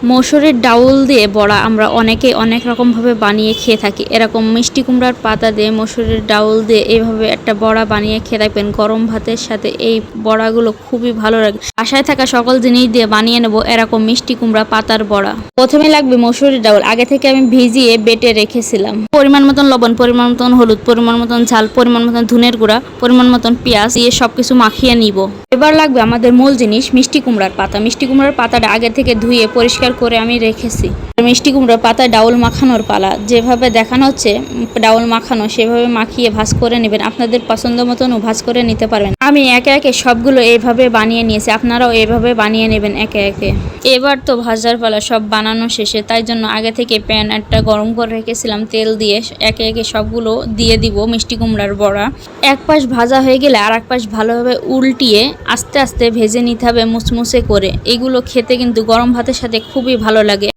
মসুরের ডাউল দিয়ে বড়া আমরা অনেকেই অনেক রকমভাবে বানিয়ে খেয়ে থাকি। এরকম মিষ্টি কুমড়ার পাতা দিয়ে মসুরের ডাউল দিয়ে এইভাবে একটা বড়া বানিয়ে খেয়ে থাকবেন গরম ভাতের সাথে। এই বড়াগুলো খুবই ভালো লাগে। বাসায় থাকা সকল জিনিস দিয়ে বানিয়ে নেব এরকম মিষ্টি কুমড়া পাতার বড়া। প্রথমে লাগবে মসুরের ডাউল। আগে থেকে আমি ভিজিয়ে বেটে রেখেছিলাম। পরিমাণ মতন লবণ, পরিমাণ মতন হলুদ, পরিমাণ মতন ঝাল, পরিমাণ মতন ধনের গুঁড়া, পরিমাণ মতন পেঁয়াজ দিয়ে সবকিছু মাখিয়ে নিব। এবার লাগবে আমাদের মূল জিনিস মিষ্টি কুমড়ার পাতা। মিষ্টি কুমড়ার পাতাটা আগে থেকে ধুয়ে পরিষ্কার করে আমি রেখেছি। মিষ্টি কুমড়ার পাতায় ডাউল মাখানোর পালা। যেভাবে দেখানো হচ্ছে ডাউল মাখানো, সেভাবে মাখিয়ে ভাজ করে নেবেন। আপনাদের পছন্দ মতনও ভাজ করে নিতে পারবেন। আমি একে একে সবগুলো এইভাবে বানিয়ে নিয়েছি, আপনারাও এইভাবে বানিয়ে নেবেন একে একে। এবার তো ভাজার পালা, সব বানানো শেষে, তাই জন্য আগে থেকে প্যান একটা গরম করে রেখেছিলাম। তেল দিয়ে একে একে সবগুলো দিয়ে দিব মিষ্টি কুমড়ার বড়া। এক পাশ ভাজা হয়ে গেলে আর এক পাশ ভালোভাবে উল্টিয়ে আস্তে আস্তে ভেজে নিতে হবে মুচমুচে করে। এগুলো খেতে কিন্তু গরম ভাতের সাথে খুবই ভালো লাগে।